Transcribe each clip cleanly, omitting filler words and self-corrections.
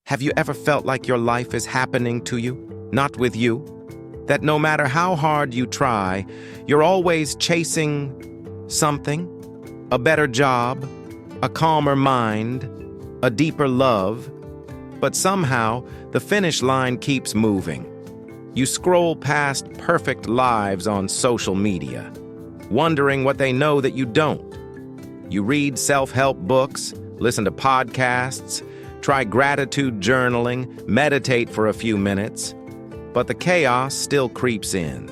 Have you ever felt like your life is happening to you, not with you? That no matter how hard you try, you're always chasing something, a better job, a calmer mind, a deeper love, but somehow the finish line keeps moving. You scroll past perfect lives on social media, wondering what they know that you don't. You read self-help books, listen to podcasts, try gratitude journaling, meditate for a few minutes, but the chaos still creeps in.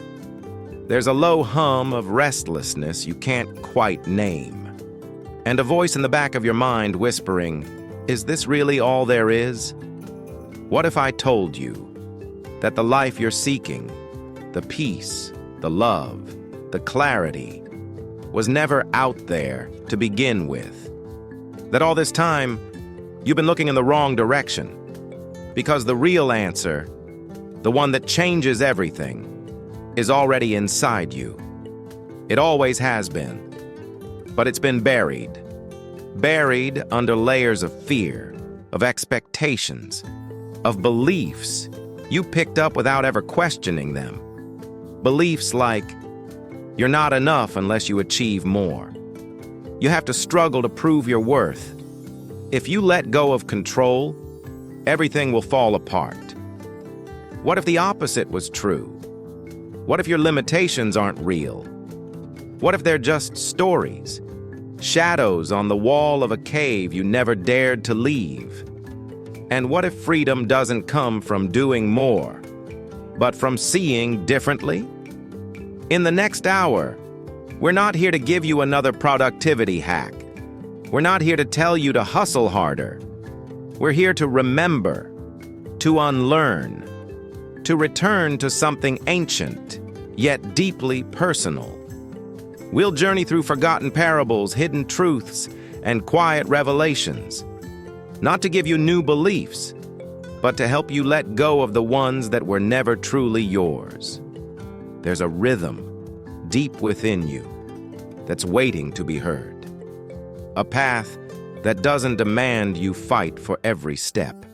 There's a low hum of restlessness you can't quite name, and a voice in the back of your mind whispering, "Is this really all there is?" What if I told you that the life you're seeking, the peace, the love, the clarity, was never out there to begin with? That all this time, you've been looking in the wrong direction, because the real answer, the one that changes everything, is already inside you. It always has been, but it's been buried under layers of fear, of expectations, of beliefs you picked up without ever questioning them. Beliefs like, you're not enough unless you achieve more. You have to struggle to prove your worth. If you let go of control, everything will fall apart. What if the opposite was true? What if your limitations aren't real? What if they're just stories, shadows on the wall of a cave you never dared to leave? And what if freedom doesn't come from doing more, but from seeing differently? In the next hour, we're not here to give you another productivity hack. We're not here to tell you to hustle harder. We're here to remember, to unlearn, to return to something ancient, yet deeply personal. We'll journey through forgotten parables, hidden truths, and quiet revelations, not to give you new beliefs, but to help you let go of the ones that were never truly yours. There's a rhythm deep within you that's waiting to be heard. A path that doesn't demand you fight for every step,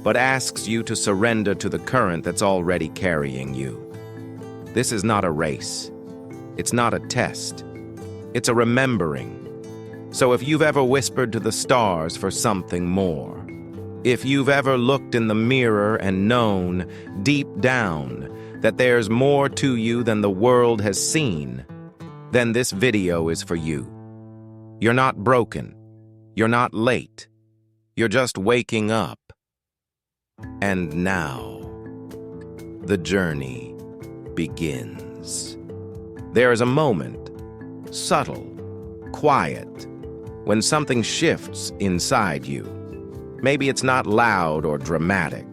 but asks you to surrender to the current that's already carrying you. This is not a race. It's not a test. It's a remembering. So if you've ever whispered to the stars for something more, if you've ever looked in the mirror and known, deep down, that there's more to you than the world has seen, then this video is for you. You're not broken. You're not late. You're just waking up. And now, the journey begins. There is a moment, subtle, quiet, when something shifts inside you. Maybe it's not loud or dramatic.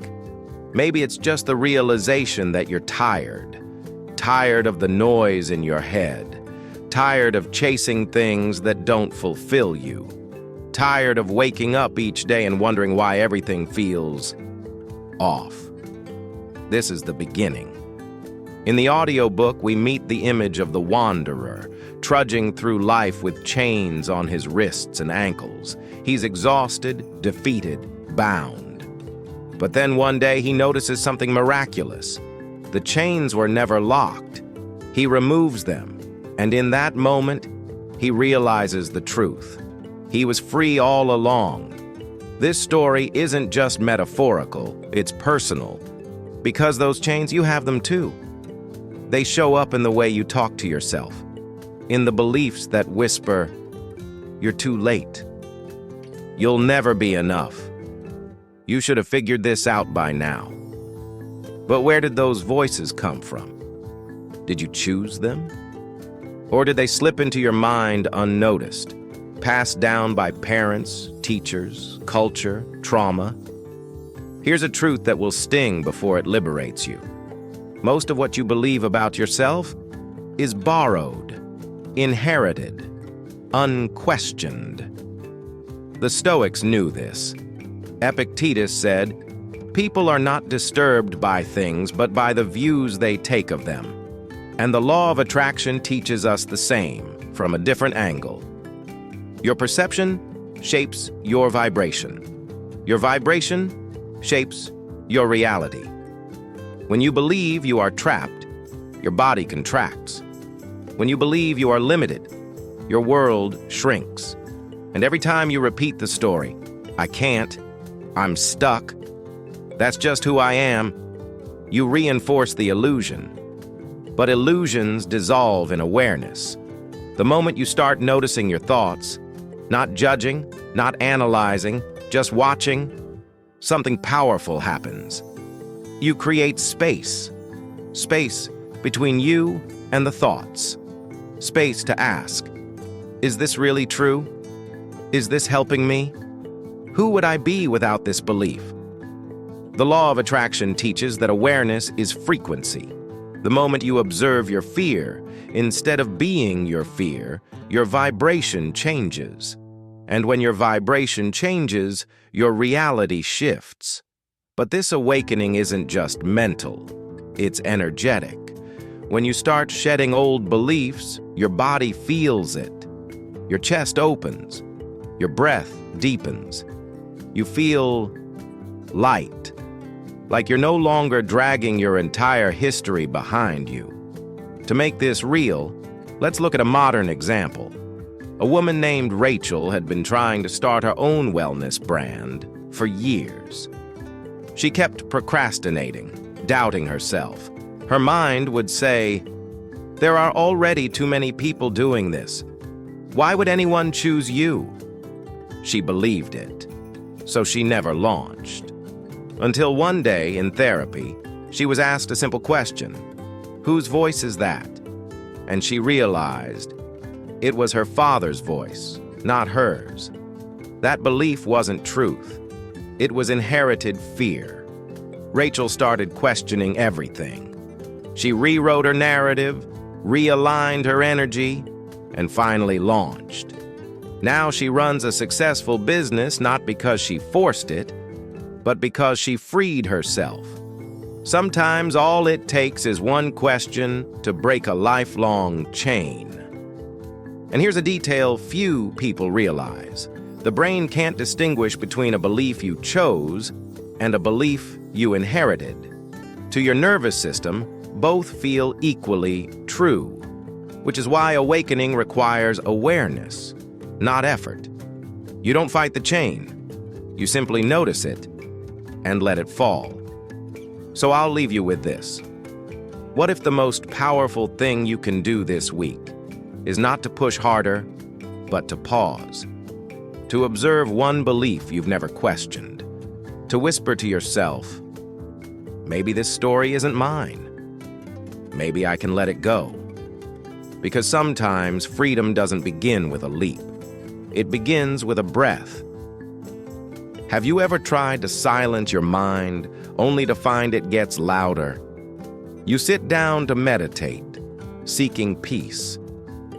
Maybe it's just the realization that you're tired of the noise in your head, tired of chasing things that don't fulfill you, tired of waking up each day and wondering why everything feels off. This is the beginning. In the audiobook, we meet the image of the wanderer, trudging through life with chains on his wrists and ankles. He's exhausted, defeated, bound. But then one day he notices something miraculous. The chains were never locked. He removes them, and in that moment, he realizes the truth. He was free all along. This story isn't just metaphorical, it's personal. Because those chains, you have them too. They show up in the way you talk to yourself, in the beliefs that whisper, "You're too late. You'll never be enough. You should have figured this out by now." But where did those voices come from? Did you choose them? Or did they slip into your mind unnoticed, passed down by parents, teachers, culture, trauma? Here's a truth that will sting before it liberates you. Most of what you believe about yourself is borrowed, inherited, unquestioned. The Stoics knew this. Epictetus said, "People are not disturbed by things, but by the views they take of them." And the law of attraction teaches us the same, from a different angle. Your perception shapes your vibration. Your vibration shapes your reality. When you believe you are trapped, your body contracts. When you believe you are limited, your world shrinks. And every time you repeat the story, I can't, I'm stuck, that's just who I am, you reinforce the illusion. But illusions dissolve in awareness. The moment you start noticing your thoughts, not judging, not analyzing, just watching, something powerful happens. You create space. Space between you and the thoughts. Space to ask, is this really true? Is this helping me? Who would I be without this belief? The law of attraction teaches that awareness is frequency. The moment you observe your fear, instead of being your fear, your vibration changes. And when your vibration changes, your reality shifts. But this awakening isn't just mental, it's energetic. When you start shedding old beliefs, your body feels it. Your chest opens, your breath deepens. You feel light, like you're no longer dragging your entire history behind you. To make this real, let's look at a modern example. A woman named Rachel had been trying to start her own wellness brand for years. She kept procrastinating, doubting herself. Her mind would say, "There are already too many people doing this. Why would anyone choose you?" She believed it, so she never launched. Until one day in therapy, she was asked a simple question, "Whose voice is that?" And she realized it was her father's voice, not hers. That belief wasn't truth. It was inherited fear. Rachel started questioning everything. She rewrote her narrative, realigned her energy, and finally launched. Now she runs a successful business not because she forced it, but because she freed herself. Sometimes all it takes is one question to break a lifelong chain. And here's a detail few people realize. The brain can't distinguish between a belief you chose and a belief you inherited. To your nervous system, both feel equally true, which is why awakening requires awareness, not effort. You don't fight the chain. You simply notice it and let it fall. So I'll leave you with this. What if the most powerful thing you can do this week is not to push harder, but to pause? To observe one belief you've never questioned. To whisper to yourself, maybe this story isn't mine. Maybe I can let it go. Because sometimes freedom doesn't begin with a leap. It begins with a breath. Have you ever tried to silence your mind only to find it gets louder? You sit down to meditate, seeking peace.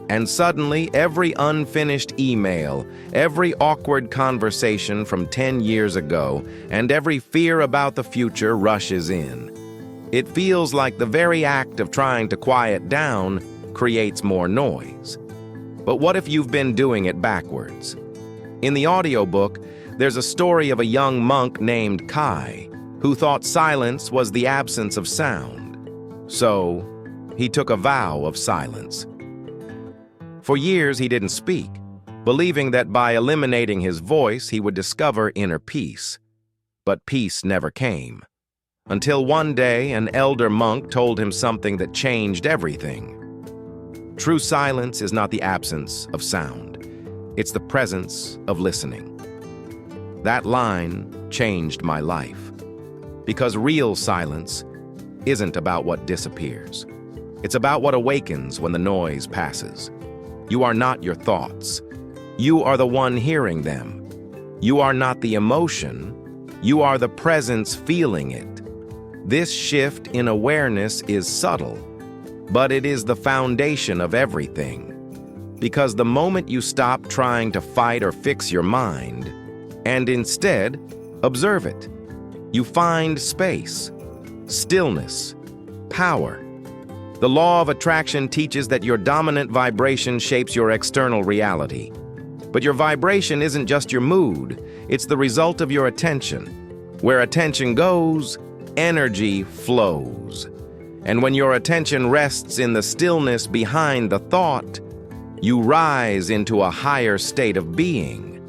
And suddenly, every unfinished email, every awkward conversation from 10 years ago, and every fear about the future rushes in. It feels like the very act of trying to quiet down creates more noise. But what if you've been doing it backwards? In the audiobook, there's a story of a young monk named Kai, who thought silence was the absence of sound. So, he took a vow of silence. For years, he didn't speak, believing that by eliminating his voice, he would discover inner peace. But peace never came. Until one day, an elder monk told him something that changed everything. True silence is not the absence of sound. It's the presence of listening. That line changed my life. Because real silence isn't about what disappears. It's about what awakens when the noise passes. You are not your thoughts. You are the one hearing them. You are not the emotion. You are the presence feeling it. This shift in awareness is subtle, but it is the foundation of everything. Because the moment you stop trying to fight or fix your mind, and instead observe it, you find space, stillness, power. The law of attraction teaches that your dominant vibration shapes your external reality. But your vibration isn't just your mood, it's the result of your attention. Where attention goes, energy flows. And when your attention rests in the stillness behind the thought, you rise into a higher state of being.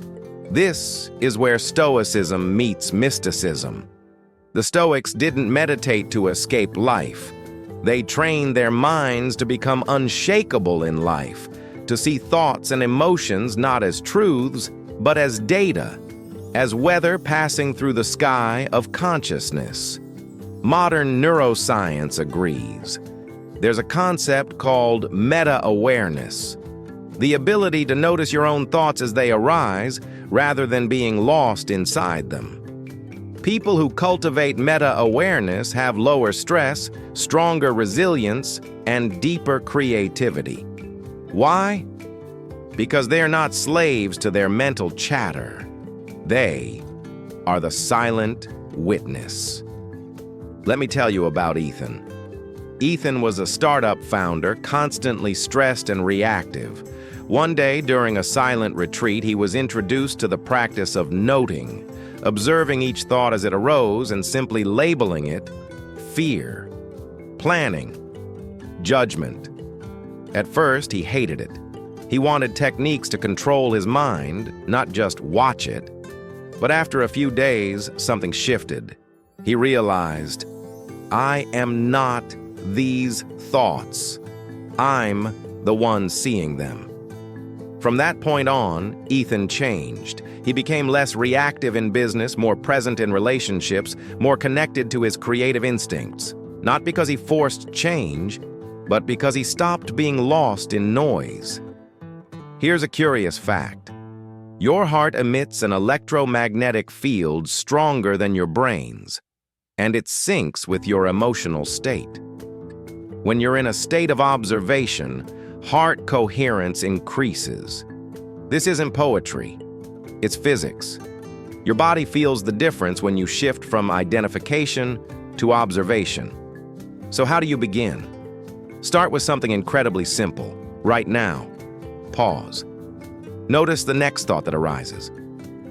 This is where Stoicism meets mysticism. The Stoics didn't meditate to escape life. They trained their minds to become unshakable in life, to see thoughts and emotions not as truths, but as data, as weather passing through the sky of consciousness. Modern neuroscience agrees. There's a concept called meta-awareness, the ability to notice your own thoughts as they arise rather than being lost inside them. People who cultivate meta-awareness have lower stress, stronger resilience, and deeper creativity. Why? Because they're not slaves to their mental chatter. They are the silent witness. Let me tell you about Ethan. Ethan was a startup founder, constantly stressed and reactive. One day, during a silent retreat, he was introduced to the practice of noting, observing each thought as it arose and simply labeling it: fear, planning, judgment. At first, he hated it. He wanted techniques to control his mind, not just watch it. But after a few days, something shifted. He realized, I am not these thoughts. I'm the one seeing them. From that point on, Ethan changed. He became less reactive in business, more present in relationships, more connected to his creative instincts. Not because he forced change, but because he stopped being lost in noise. Here's a curious fact. Your heart emits an electromagnetic field stronger than your brain's, and it syncs with your emotional state. When you're in a state of observation, heart coherence increases. This isn't poetry. It's physics. Your body feels the difference when you shift from identification to observation. So how do you begin? Start with something incredibly simple. Right now, pause. Notice the next thought that arises.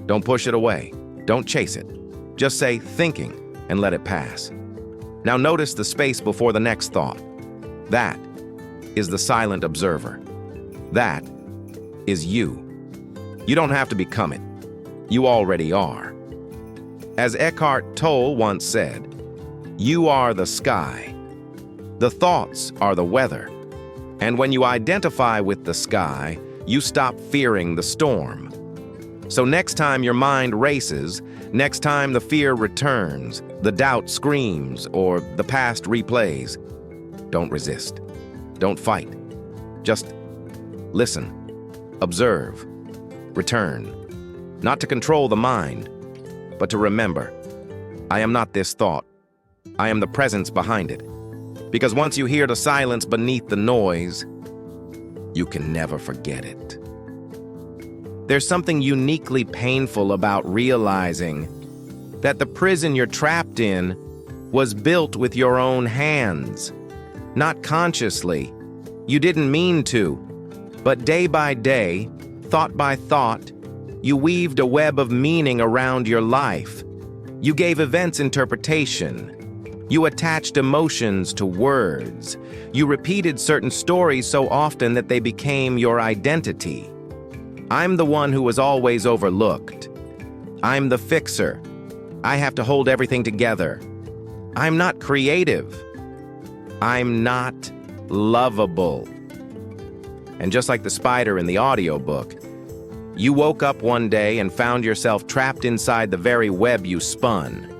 Don't push it away. Don't chase it. Just say thinking and let it pass. Now notice the space before the next thought. That is the silent observer. That is you. You don't have to become it. You already are. As Eckhart Tolle once said, you are the sky. The thoughts are the weather. And when you identify with the sky, you stop fearing the storm. So next time your mind races, next time the fear returns, the doubt screams, or the past replays, don't resist. Don't fight. Just listen, observe, return. Not to control the mind, but to remember, I am not this thought. I am the presence behind it. Because once you hear the silence beneath the noise, you can never forget it. There's something uniquely painful about realizing that the prison you're trapped in was built with your own hands. Not consciously. You didn't mean to. But day by day, thought by thought, you weaved a web of meaning around your life. You gave events interpretation. You attached emotions to words. You repeated certain stories so often that they became your identity. I'm the one who was always overlooked. I'm the fixer. I have to hold everything together. I'm not creative. I'm not lovable. And just like the spider in the audiobook, you woke up one day and found yourself trapped inside the very web you spun.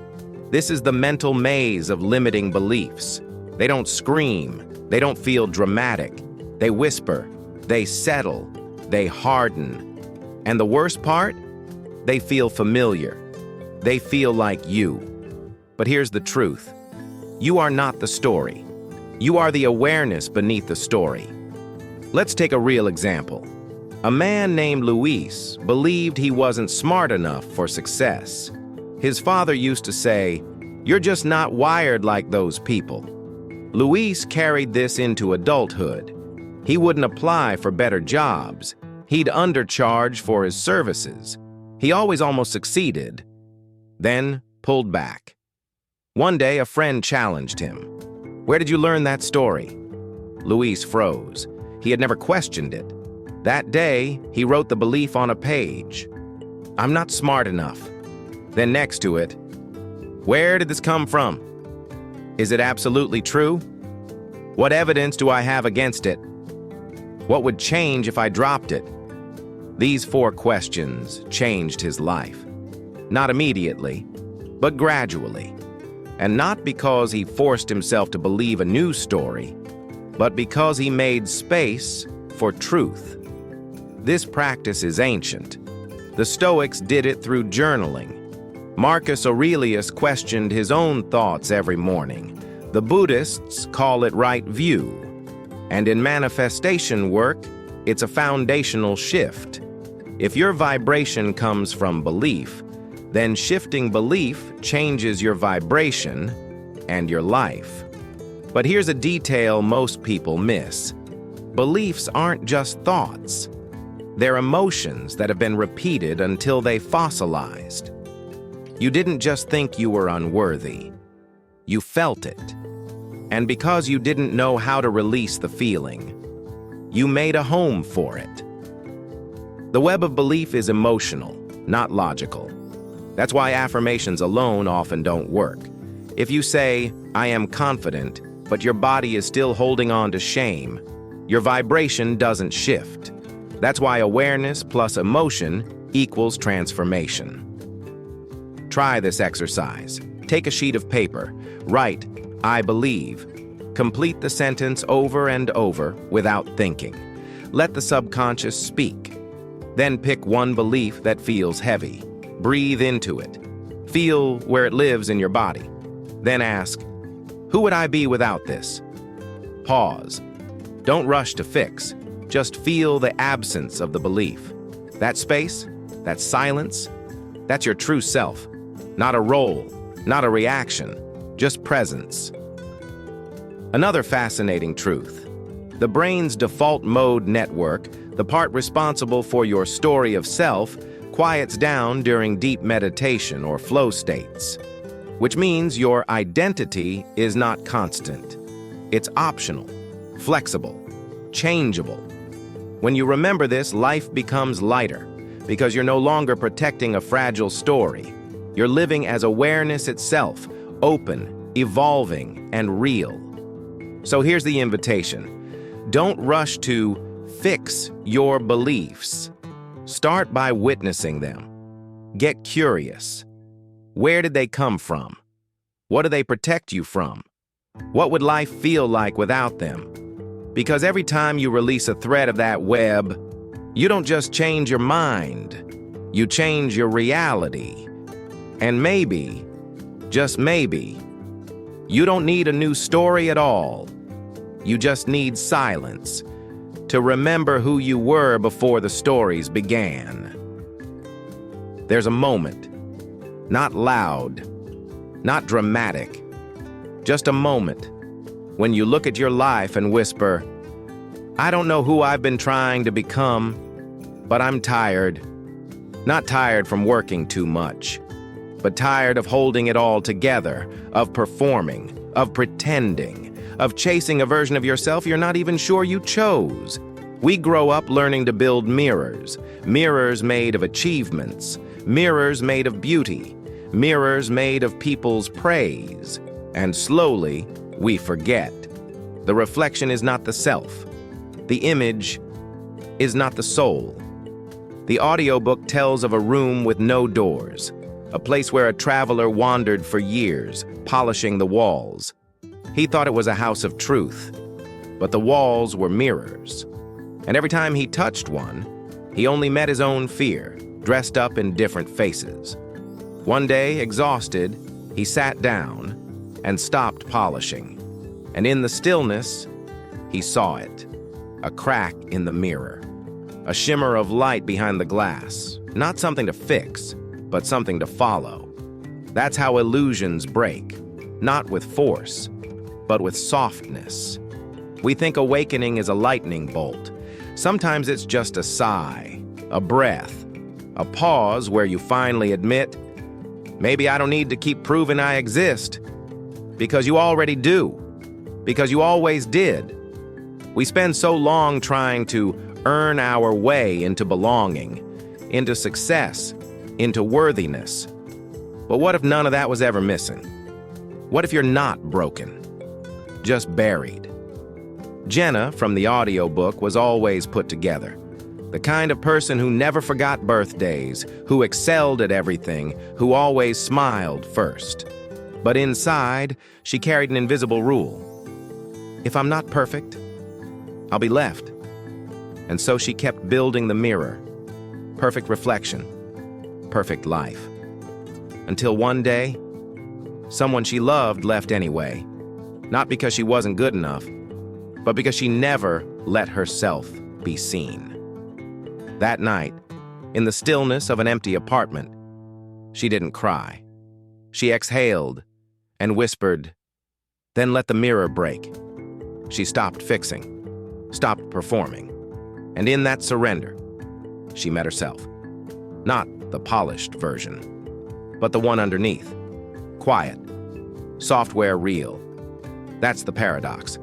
This is the mental maze of limiting beliefs. They don't scream. They don't feel dramatic. They whisper. They settle. They harden. And the worst part? They feel familiar. They feel like you. But here's the truth. You are not the story. You are the awareness beneath the story. Let's take a real example. A man named Luis believed he wasn't smart enough for success. His father used to say, "You're just not wired like those people." Luis carried this into adulthood. He wouldn't apply for better jobs. He'd undercharge for his services. He always almost succeeded. Then pulled back. One day, a friend challenged him. "Where did you learn that story?" Luis froze. He had never questioned it. That day, he wrote the belief on a page. "I'm not smart enough." Then next to it, "Where did this come from? Is it absolutely true? What evidence do I have against it? What would change if I dropped it?" These 4 questions changed his life. Not immediately, but gradually. And not because he forced himself to believe a new story, but because he made space for truth. This practice is ancient. The Stoics did it through journaling. Marcus Aurelius questioned his own thoughts every morning. The Buddhists call it right view. And in manifestation work, it's a foundational shift. If your vibration comes from belief, then shifting belief changes your vibration and your life. But here's a detail most people miss. Beliefs aren't just thoughts. They're emotions that have been repeated until they fossilized. You didn't just think you were unworthy. You felt it. And because you didn't know how to release the feeling, you made a home for it. The web of belief is emotional, not logical. That's why affirmations alone often don't work. If you say, "I am confident," but your body is still holding on to shame, your vibration doesn't shift. That's why awareness plus emotion equals transformation. Try this exercise. Take a sheet of paper. Write, "I believe." Complete the sentence over and over without thinking. Let the subconscious speak. Then pick one belief that feels heavy. Breathe into it. Feel where it lives in your body. Then ask, "Who would I be without this?" Pause. Don't rush to fix. Just feel the absence of the belief. That space, that silence, that's your true self. Not a role, not a reaction, just presence. Another fascinating truth. The brain's default mode network, the part responsible for your story of self, quiets down during deep meditation or flow states, which means your identity is not constant. It's optional, flexible, changeable. When you remember this, life becomes lighter because you're no longer protecting a fragile story. You're living as awareness itself, open, evolving, and real. So here's the invitation. Don't rush to fix your beliefs. Start by witnessing them. Get curious. Where did they come from? What do they protect you from? What would life feel like without them? Because every time you release a thread of that web, you don't just change your mind, you change your reality. And maybe, just maybe, you don't need a new story at all. You just need silence to remember who you were before the stories began. There's a moment, not loud, not dramatic, just a moment when you look at your life and whisper, "I don't know who I've been trying to become, but I'm tired." Not tired from working too much, but tired of holding it all together, of performing, of pretending, of chasing a version of yourself you're not even sure you chose. We grow up learning to build mirrors, mirrors made of achievements, mirrors made of beauty, mirrors made of people's praise. And slowly, we forget. The reflection is not the self. The image is not the soul. The audiobook tells of a room with no doors, a place where a traveler wandered for years, polishing the walls. He thought it was a house of truth, but the walls were mirrors. And every time he touched one, he only met his own fear, dressed up in different faces. One day, exhausted, he sat down and stopped polishing. And in the stillness, he saw it, a crack in the mirror, a shimmer of light behind the glass, not something to fix, but something to follow. That's how illusions break, not with force, but with softness. We think awakening is a lightning bolt. Sometimes it's just a sigh, a breath, a pause where you finally admit, Maybe I don't need to keep proving I exist, because you already do, because you always did. We spend so long trying to earn our way into belonging, into success, into worthiness. But what if none of that was ever missing? What if you're not broken, just buried? Jenna from the audiobook was always put together. The kind of person who never forgot birthdays, who excelled at everything, who always smiled first. But inside, she carried an invisible rule. If I'm not perfect, I'll be left. And so she kept building the mirror. Perfect reflection, perfect life. Until one day, someone she loved left anyway. Not because she wasn't good enough, but because she never let herself be seen. That night, in the stillness of an empty apartment, she didn't cry. She exhaled and whispered, then let the mirror break. She stopped fixing, stopped performing, and in that surrender, she met herself. Not the polished version, but the one underneath. Quiet, software real. That's the paradox.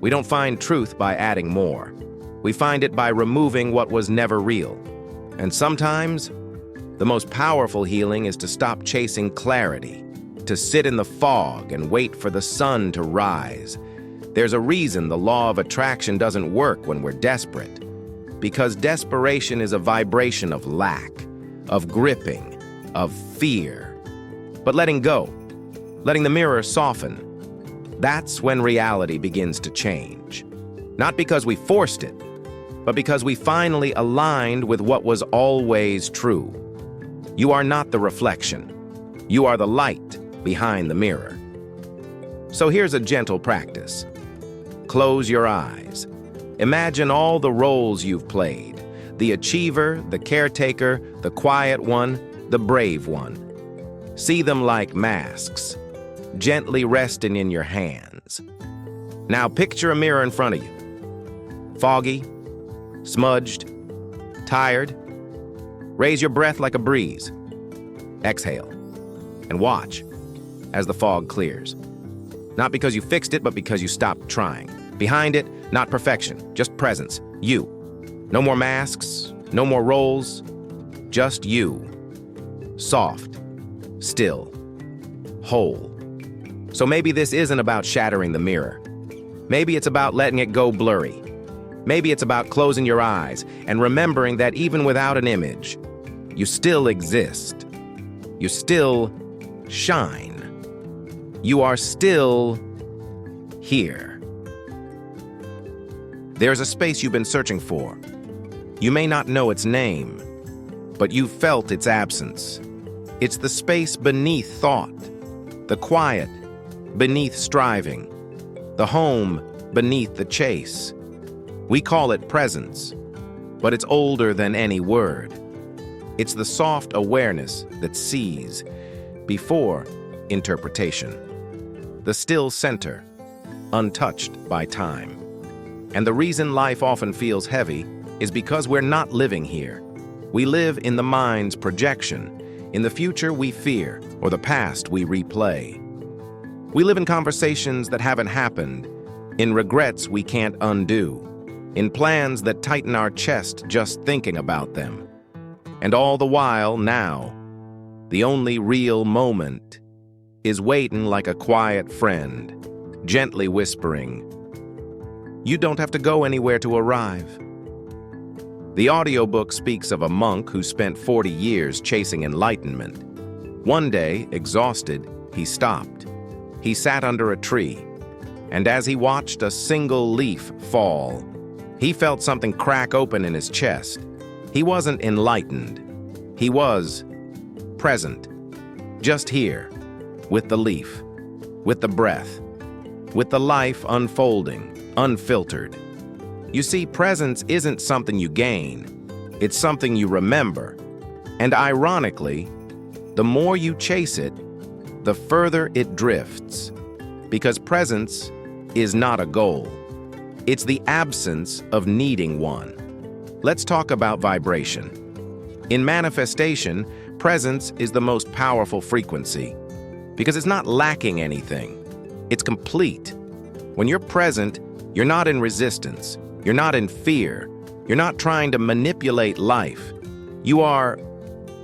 We don't find truth by adding more. We find it by removing what was never real. And sometimes, the most powerful healing is to stop chasing clarity, to sit in the fog and wait for the sun to rise. There's a reason the law of attraction doesn't work when we're desperate. Because desperation is a vibration of lack, of gripping, of fear. But letting go, letting the mirror soften, that's when reality begins to change. Not because we forced it, but because we finally aligned with what was always true. You are not the reflection. You are the light behind the mirror. So here's a gentle practice. Close your eyes. Imagine all the roles you've played. The achiever, the caretaker, the quiet one, the brave one. See them like masks, gently resting in your hands. Now picture a mirror in front of you. Foggy, smudged, tired. Raise your breath like a breeze. Exhale, and watch as the fog clears. Not because you fixed it, but because you stopped trying. Behind it, not perfection, just presence, you. No more masks, no more roles, just you. Soft, still, whole. So maybe this isn't about shattering the mirror. Maybe it's about letting it go blurry. Maybe it's about closing your eyes and remembering that even without an image, you still exist. You still shine. You are still here. There's a space you've been searching for. You may not know its name, but you've felt its absence. It's the space beneath thought, the quiet beneath striving, the home beneath the chase. We call it presence, but it's older than any word. It's the soft awareness that sees before interpretation. The still center, untouched by time. And the reason life often feels heavy is because we're not living here. We live in the mind's projection, in the future we fear, or the past we replay. We live in conversations that haven't happened, in regrets we can't undo, in plans that tighten our chest just thinking about them. And all the while, now, the only real moment is waiting like a quiet friend, gently whispering, "You don't have to go anywhere to arrive." The audiobook speaks of a monk who spent 40 years chasing enlightenment. One day, exhausted, he stopped. He sat under a tree, and as he watched a single leaf fall, he felt something crack open in his chest. He wasn't enlightened. He was present, just here, with the leaf, with the breath, with the life unfolding, unfiltered. You see, presence isn't something you gain. It's something you remember. And ironically, the more you chase it, the further it drifts. Because presence is not a goal. It's the absence of needing one. Let's talk about vibration. In manifestation, Presence is the most powerful frequency because it's not lacking anything. It's complete. When you're present, you're not in resistance. You're not in fear. You're not trying to manipulate life. You are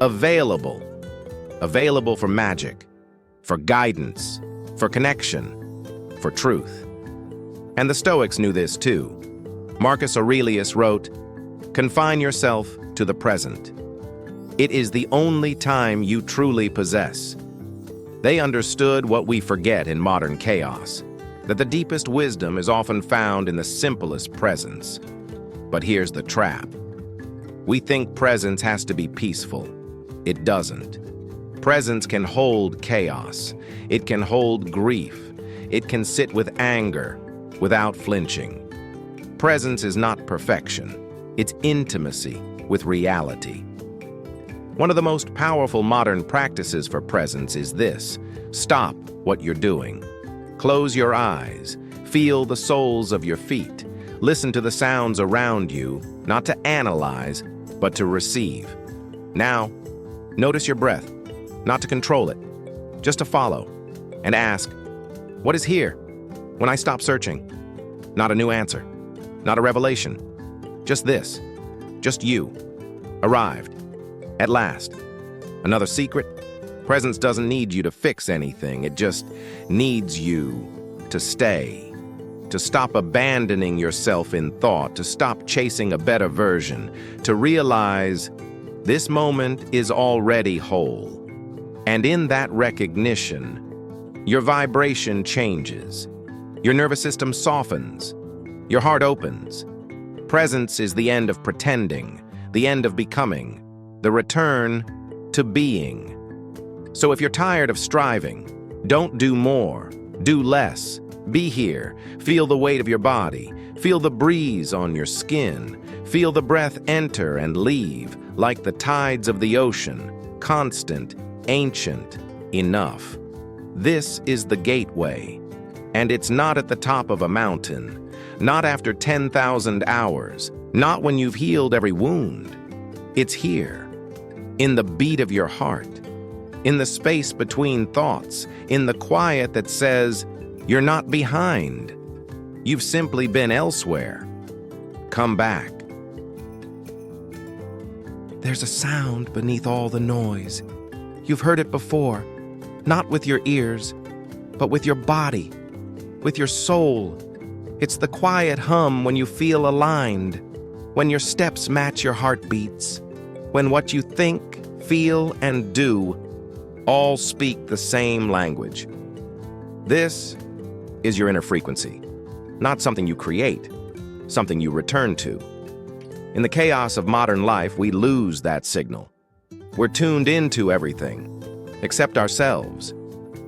available. Available for magic, for guidance, for connection, for truth. And the Stoics knew this too. Marcus Aurelius wrote, "Confine yourself to the present. It is the only time you truly possess." They understood what we forget in modern chaos, that the deepest wisdom is often found in the simplest presence. But here's the trap. We think presence has to be peaceful. It doesn't. Presence can hold chaos. It can hold grief. It can sit with anger without flinching. Presence is not perfection. It's intimacy with reality. One of the most powerful modern practices for presence is this: stop what you're doing. Close your eyes. Feel the soles of your feet. Listen to the sounds around you, not to analyze, but to receive. Now, notice your breath, not to control it, just to follow, and ask, what is here when I stop searching? Not a new answer, not a revelation, just this, just you, arrived, at last. Another secret? Presence doesn't need you to fix anything, it just needs you to stay, to stop abandoning yourself in thought, to stop chasing a better version, to realize this moment is already whole. And in that recognition, your vibration changes. Your nervous system softens. Your heart opens. Presence is the end of pretending, the end of becoming, the return to being. So if you're tired of striving, don't do more, do less. Be here. Feel the weight of your body. Feel the breeze on your skin. Feel the breath enter and leave like the tides of the ocean, constant, ancient, enough. This is the gateway, and it's not at the top of a mountain, not after 10,000 hours, not when you've healed every wound. It's here, in the beat of your heart, in the space between thoughts, in the quiet that says, you're not behind. You've simply been elsewhere. Come back. There's a sound beneath all the noise. You've heard it before, not with your ears, but with your body, with your soul. It's the quiet hum when you feel aligned, when your steps match your heartbeats, when what you think, feel, and do all speak the same language. This is your inner frequency, not something you create, something you return to. In the chaos of modern life, we lose that signal. We're tuned into everything, except ourselves.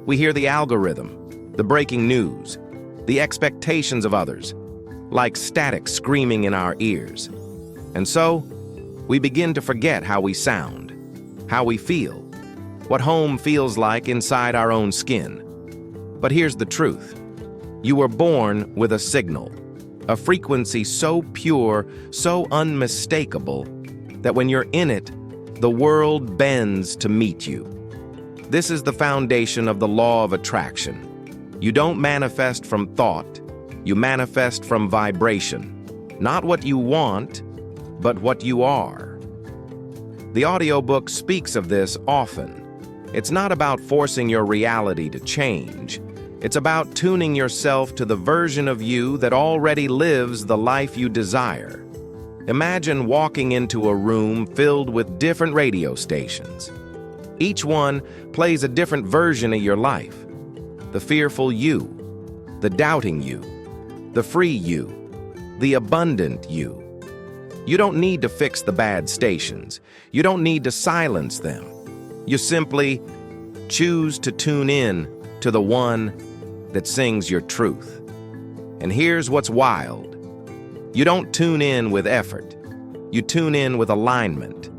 We hear the algorithm, the breaking news, the expectations of others, like static screaming in our ears. And so, we begin to forget how we sound, how we feel, what home feels like inside our own skin. But here's the truth. You were born with a signal, a frequency so pure, so unmistakable, that when you're in it, the world bends to meet you. This is the foundation of the law of attraction. You don't manifest from thought, you manifest from vibration. Not what you want, but what you are. The audiobook speaks of this often. It's not about forcing your reality to change. It's about tuning yourself to the version of you that already lives the life you desire. Imagine walking into a room filled with different radio stations. Each one plays a different version of your life. The fearful you, the doubting you, the free you, the abundant you. You don't need to fix the bad stations. You don't need to silence them. You simply choose to tune in to the one that sings your truth. And here's what's wild. You don't tune in with effort. You tune in with alignment.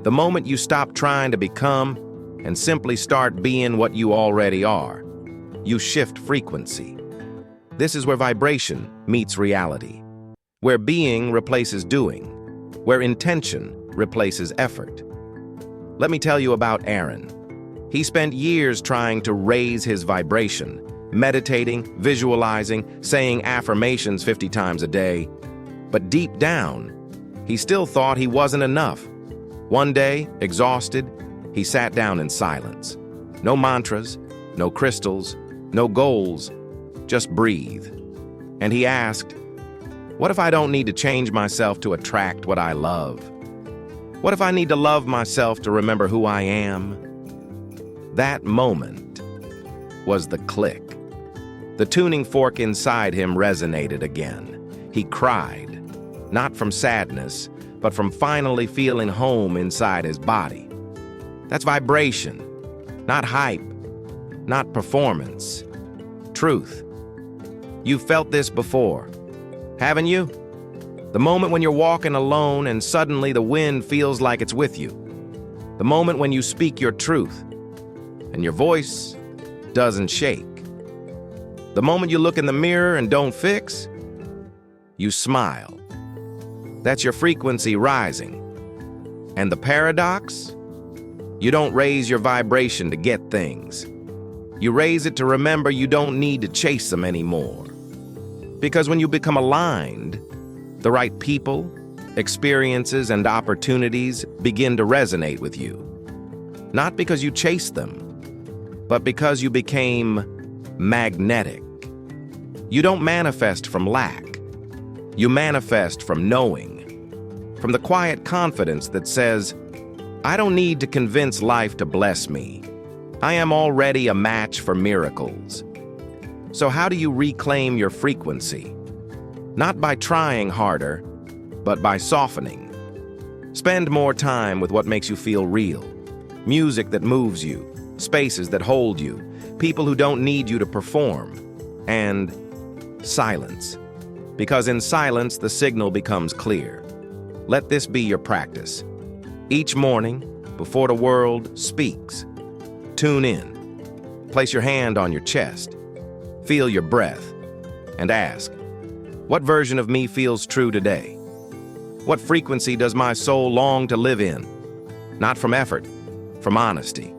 The moment you stop trying to become and simply start being what you already are, you shift frequency. This is where vibration meets reality, where being replaces doing, where intention replaces effort. Let me tell you about Aaron. He spent years trying to raise his vibration, meditating, visualizing, saying affirmations 50 times a day. But deep down, he still thought he wasn't enough. One day, exhausted, he sat down in silence. No mantras, no crystals, no goals, just breathe. And he asked, what if I don't need to change myself to attract what I love? What if I need to love myself to remember who I am? That moment was the click. The tuning fork inside him resonated again. He cried, not from sadness, but from finally feeling home inside his body. That's vibration, not hype, not performance. Truth. You've felt this before, haven't you? The moment when you're walking alone and suddenly the wind feels like it's with you. The moment when you speak your truth and your voice doesn't shake. The moment you look in the mirror and don't fix, you smile. That's your frequency rising. And the paradox? You don't raise your vibration to get things. You raise it to remember you don't need to chase them anymore. Because when you become aligned, the right people, experiences, and opportunities begin to resonate with you. Not because you chased them, but because you became magnetic. You don't manifest from lack. You manifest from knowing, from the quiet confidence that says, I don't need to convince life to bless me. I am already a match for miracles. So how do you reclaim your frequency? Not by trying harder, but by softening. Spend more time with what makes you feel real. Music that moves you, spaces that hold you, people who don't need you to perform, and silence. Because in silence, the signal becomes clear. Let this be your practice. Each morning, before the world speaks, tune in. Place your hand on your chest. Feel your breath, and ask, what version of me feels true today? What frequency does my soul long to live in? Not from effort, from honesty.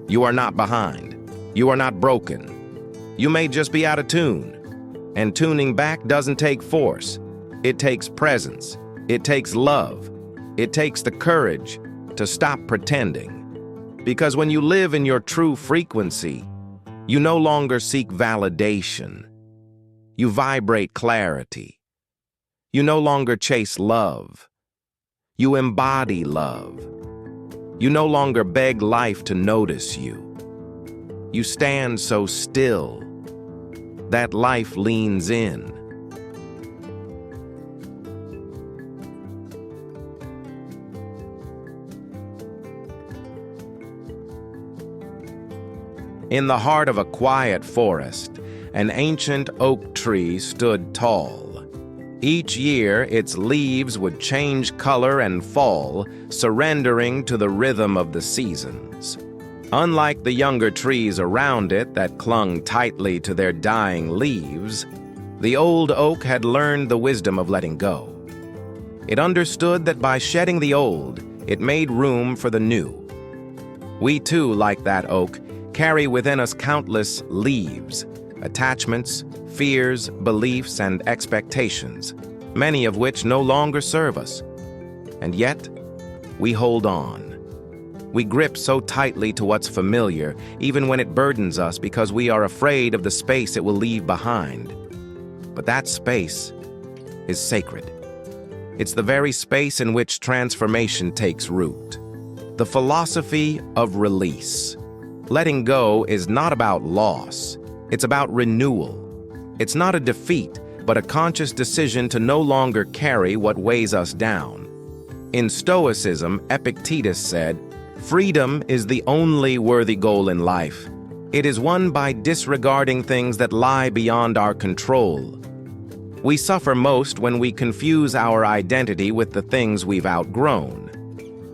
You are not behind. You are not broken. You may just be out of tune. And tuning back doesn't take force. It takes presence. It takes love. It takes the courage to stop pretending. Because when you live in your true frequency, you no longer seek validation. You vibrate clarity. You no longer chase love. You embody love. You no longer beg life to notice you. You stand so still that life leans in. In the heart of a quiet forest, an ancient oak tree stood tall. Each year, its leaves would change color and fall, surrendering to the rhythm of the seasons. Unlike the younger trees around it that clung tightly to their dying leaves, the old oak had learned the wisdom of letting go. It understood that by shedding the old, it made room for the new. We too, like that oak, carry within us countless leaves, attachments, fears, beliefs, and expectations, many of which no longer serve us. And yet, we hold on. We grip so tightly to what's familiar, even when it burdens us because we are afraid of the space it will leave behind. But that space is sacred. It's the very space in which transformation takes root. The philosophy of release. Letting go is not about loss. It's about renewal. It's not a defeat, but a conscious decision to no longer carry what weighs us down. In Stoicism, Epictetus said, "Freedom is the only worthy goal in life. It is won by disregarding things that lie beyond our control." We suffer most when we confuse our identity with the things we've outgrown.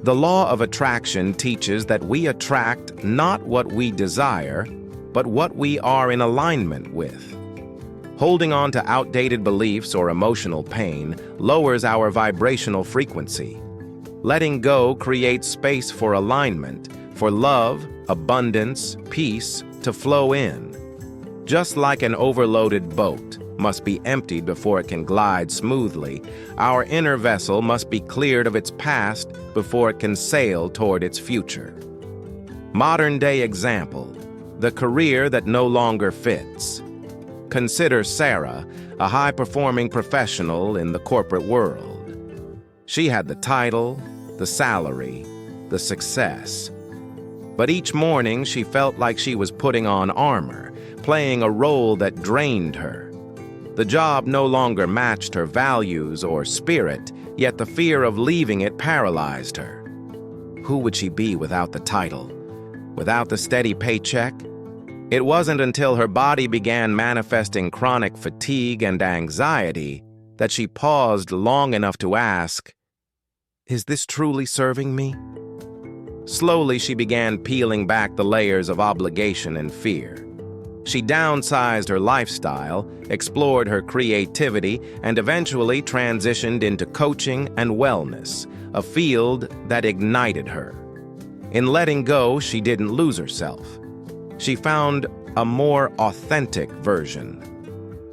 The law of attraction teaches that we attract not what we desire, but what we are in alignment with. Holding on to outdated beliefs or emotional pain lowers our vibrational frequency. Letting go creates space for alignment, for love, abundance, peace to flow in. Just like an overloaded boat must be emptied before it can glide smoothly, our inner vessel must be cleared of its past before it can sail toward its future. Modern-day example, the career that no longer fits. Consider Sarah, a high-performing professional in the corporate world. She had the title, the salary, the success. But each morning she felt like she was putting on armor, playing a role that drained her. The job no longer matched her values or spirit, yet the fear of leaving it paralyzed her. Who would she be without the title? Without the steady paycheck? It wasn't until her body began manifesting chronic fatigue and anxiety that she paused long enough to ask, "Is this truly serving me?" Slowly, she began peeling back the layers of obligation and fear. She downsized her lifestyle, explored her creativity, and eventually transitioned into coaching and wellness, a field that ignited her. In letting go, she didn't lose herself. She found a more authentic version,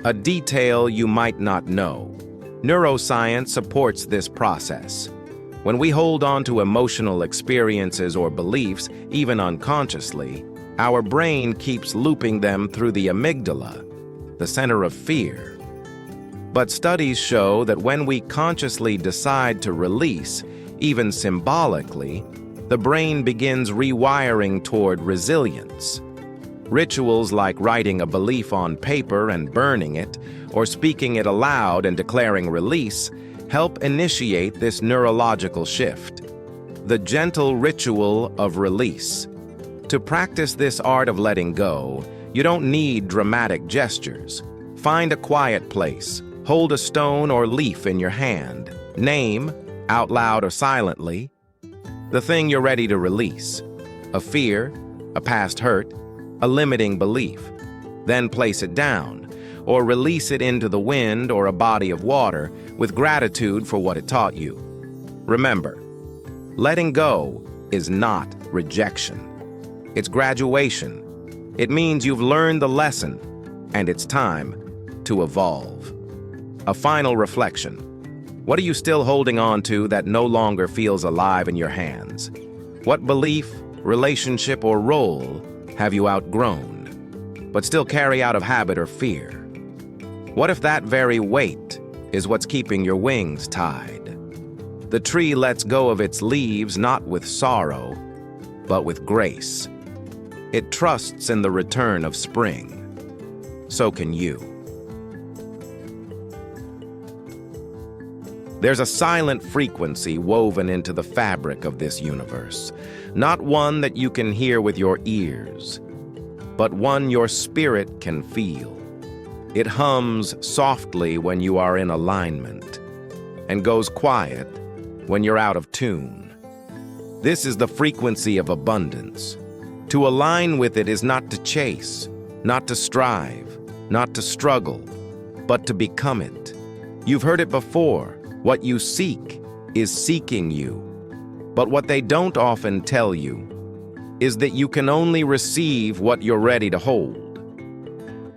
a detail you might not know. Neuroscience supports this process. When we hold on to emotional experiences or beliefs, even unconsciously, our brain keeps looping them through the amygdala, the center of fear. But studies show that when we consciously decide to release, even symbolically, the brain begins rewiring toward resilience. Rituals like writing a belief on paper and burning it, or speaking it aloud and declaring release, help initiate this neurological shift. The gentle ritual of release. To practice this art of letting go, you don't need dramatic gestures. Find a quiet place, hold a stone or leaf in your hand, name, out loud or silently, the thing you're ready to release. A fear, a past hurt, a limiting belief. Then place it down, or release it into the wind or a body of water with gratitude for what it taught you. Remember, letting go is not rejection. It's graduation. It means you've learned the lesson, and it's time to evolve. A final reflection. What are you still holding on to that no longer feels alive in your hands? What belief, relationship, or role have you outgrown, but still carry out of habit or fear? What if that very weight is what's keeping your wings tied? The tree lets go of its leaves not with sorrow, but with grace. It trusts in the return of spring. So can you. There's a silent frequency woven into the fabric of this universe, not one that you can hear with your ears, but one your spirit can feel. It hums softly when you are in alignment, and goes quiet when you're out of tune. This is the frequency of abundance. To align with it is not to chase, not to strive, not to struggle, but to become it. You've heard it before. What you seek is seeking you. But what they don't often tell you is that you can only receive what you're ready to hold.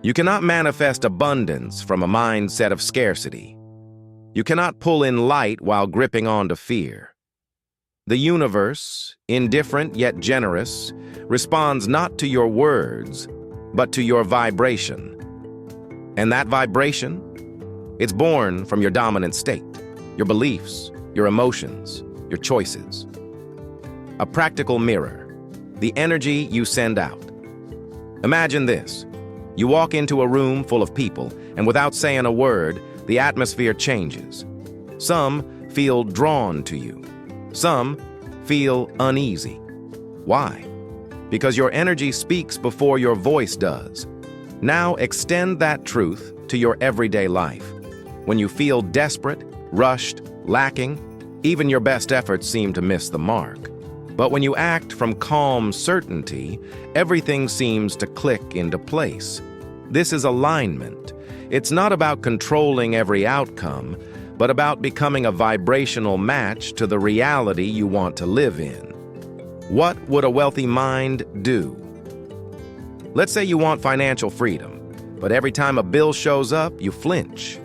You cannot manifest abundance from a mindset of scarcity. You cannot pull in light while gripping on to fear. The universe, indifferent yet generous, responds not to your words, but to your vibration. And that vibration, it's born from your dominant state, your beliefs, your emotions, your choices. A practical mirror, the energy you send out. Imagine this. You walk into a room full of people, and without saying a word, the atmosphere changes. Some feel drawn to you. Some feel uneasy. Why? Because your energy speaks before your voice does. Now extend that truth to your everyday life. When you feel desperate, rushed, lacking, even your best efforts seem to miss the mark. But when you act from calm certainty, everything seems to click into place. This is alignment. It's not about controlling every outcome, but about becoming a vibrational match to the reality you want to live in. What would a wealthy mind do? Let's say you want financial freedom, but every time a bill shows up, you flinch.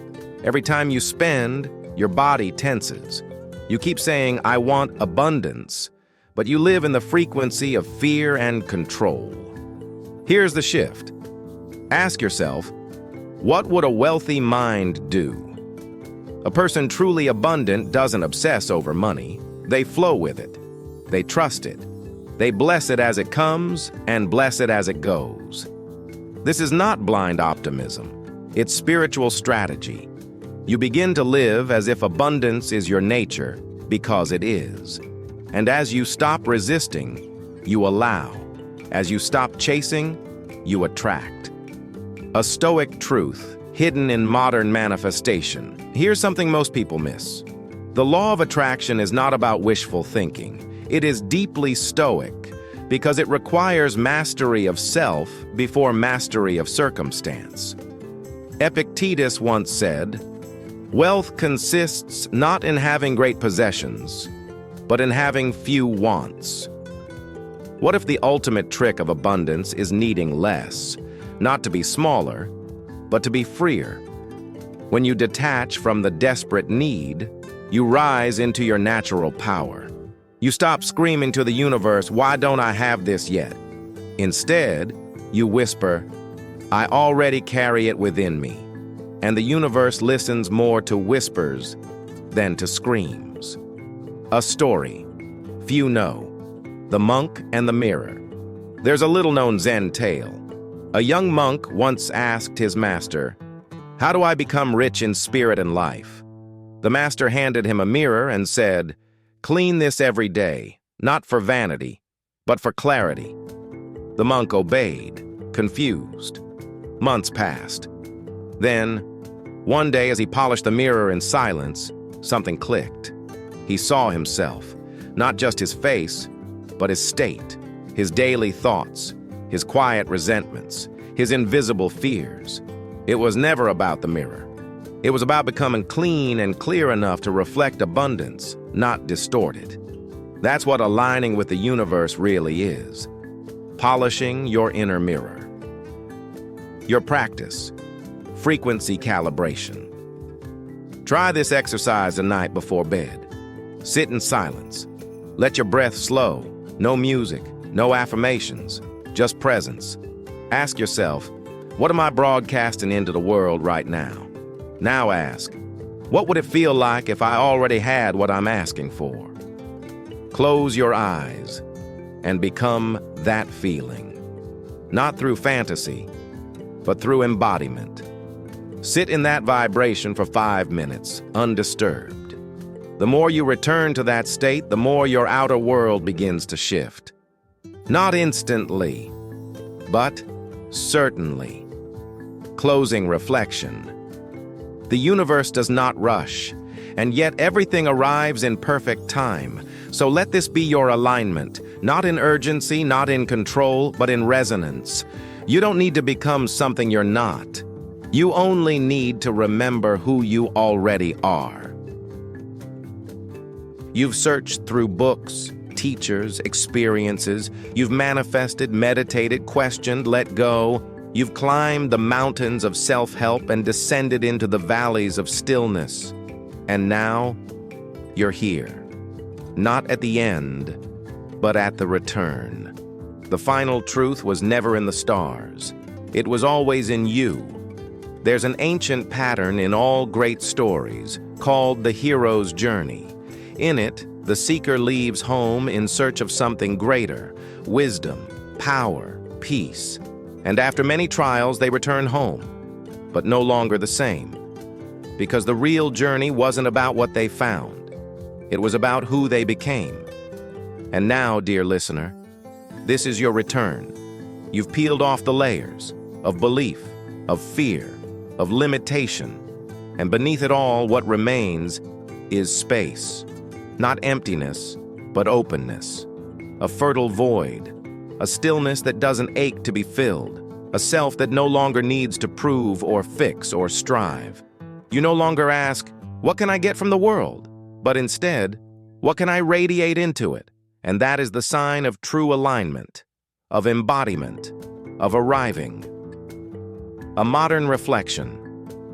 Every time you spend, your body tenses. You keep saying, "I want abundance," but you live in the frequency of fear and control. Here's the shift. Ask yourself, what would a wealthy mind do? A person truly abundant doesn't obsess over money. They flow with it. They trust it. They bless it as it comes and bless it as it goes. This is not blind optimism. It's spiritual strategy. You begin to live as if abundance is your nature, because it is. And as you stop resisting, you allow. As you stop chasing, you attract. A Stoic truth, hidden in modern manifestation. Here's something most people miss. The law of attraction is not about wishful thinking. It is deeply Stoic because it requires mastery of self before mastery of circumstance. Epictetus once said, "Wealth consists not in having great possessions, but in having few wants." What if the ultimate trick of abundance is needing less, not to be smaller, but to be freer? When you detach from the desperate need, you rise into your natural power. You stop screaming to the universe, "Why don't I have this yet?" Instead, you whisper, "I already carry it within me." And the universe listens more to whispers than to screams. A story. Few know. The Monk and the Mirror. There's a little-known Zen tale. A young monk once asked his master, "How do I become rich in spirit and life?" The master handed him a mirror and said, "Clean this every day, not for vanity, but for clarity." The monk obeyed, confused. Months passed. Then, one day as he polished the mirror in silence, something clicked. He saw himself, not just his face, but his state, his daily thoughts, his quiet resentments, his invisible fears. It was never about the mirror. It was about becoming clean and clear enough to reflect abundance, not distort it. That's what aligning with the universe really is. Polishing your inner mirror. Your practice. Frequency calibration. Try this exercise the night before bed. Sit in silence. Let your breath slow. No music, no affirmations, just presence. Ask yourself, what am I broadcasting into the world right now? Now ask, what would it feel like if I already had what I'm asking for? Close your eyes and become that feeling. Not through fantasy, but through embodiment. Sit in that vibration for 5 minutes, undisturbed. The more you return to that state, the more your outer world begins to shift. Not instantly, but certainly. Closing reflection. The universe does not rush, and yet everything arrives in perfect time. So let this be your alignment, not in urgency, not in control, but in resonance. You don't need to become something you're not. You only need to remember who you already are. You've searched through books, teachers, experiences. You've manifested, meditated, questioned, let go. You've climbed the mountains of self-help and descended into the valleys of stillness. And now, you're here. Not at the end, but at the return. The final truth was never in the stars. It was always in you. There's an ancient pattern in all great stories called the hero's journey. In it, the seeker leaves home in search of something greater, wisdom, power, peace. And after many trials, they return home, but no longer the same. Because the real journey wasn't about what they found. It was about who they became. And now, dear listener, this is your return. You've peeled off the layers of belief, of fear, of limitation. And beneath it all, what remains is space. Not emptiness, but openness. A fertile void. A stillness that doesn't ache to be filled. A self that no longer needs to prove or fix or strive. You no longer ask, What can I get from the world? But instead, what can I radiate into it? And that is the sign of true alignment, of embodiment, of arriving. A modern reflection,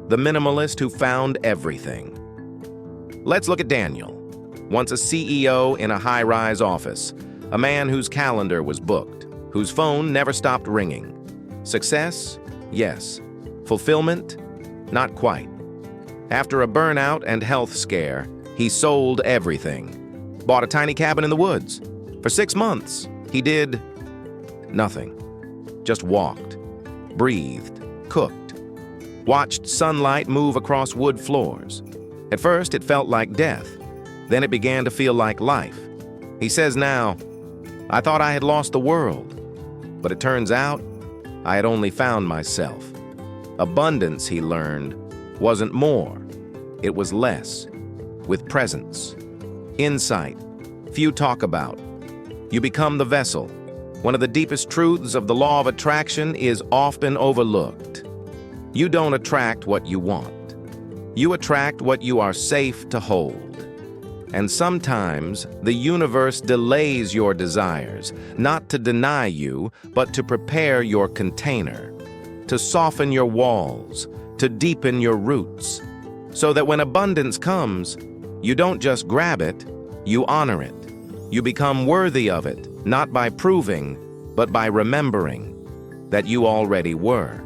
the minimalist who found everything. Let's look at Daniel, once a CEO in a high-rise office, a man whose calendar was booked, whose phone never stopped ringing. Success? Yes. Fulfillment? Not quite. After a burnout and health scare, he sold everything. Bought a tiny cabin in the woods. For 6 months, he did nothing. Just walked, breathed, cooked, watched sunlight move across wood floors. At first, it felt like death. Then it began to feel like life. He says now, "I thought I had lost the world, but it turns out I had only found myself." Abundance, he learned, wasn't more. It was less, with presence. Insight, few talk about. You become the vessel. One of the deepest truths of the law of attraction is often overlooked. You don't attract what you want. You attract what you are safe to hold. And sometimes the universe delays your desires, not to deny you, but to prepare your container, to soften your walls, to deepen your roots, so that when abundance comes, you don't just grab it, you honor it. You become worthy of it, not by proving, but by remembering that you already were.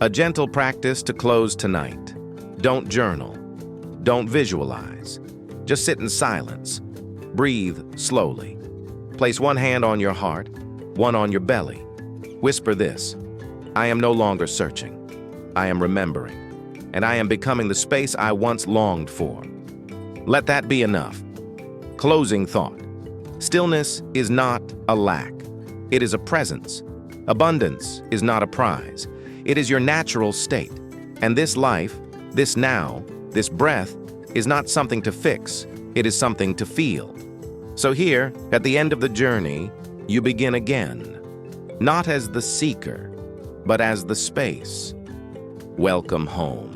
A gentle practice to close tonight. Don't journal. Don't visualize. Just sit in silence. Breathe slowly. Place one hand on your heart, one on your belly. Whisper this: I am no longer searching. I am remembering. And I am becoming the space I once longed for. Let that be enough. Closing thought. Stillness is not a lack. It is a presence. Abundance is not a prize. It is your natural state. And this life, this now, this breath, is not something to fix. It is something to feel. So here, at the end of the journey, you begin again. Not as the seeker, but as the space. Welcome home.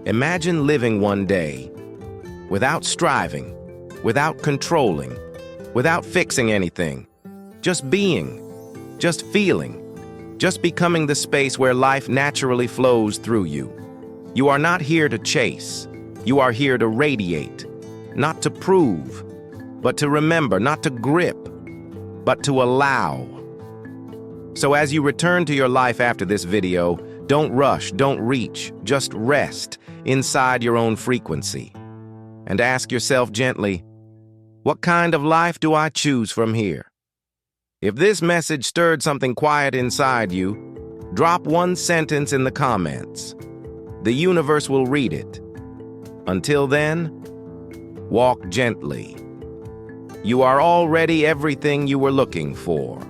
Imagine living one day without striving, without controlling, without fixing anything. Just being, just feeling, just becoming the space where life naturally flows through you. You are not here to chase. You are here to radiate, not to prove, but to remember, not to grip, but to allow. So as you return to your life after this video, don't rush, don't reach, just rest inside your own frequency. And ask yourself gently, what kind of life do I choose from here? If this message stirred something quiet inside you, drop one sentence in the comments. The universe will read it. Until then, walk gently. You are already everything you were looking for.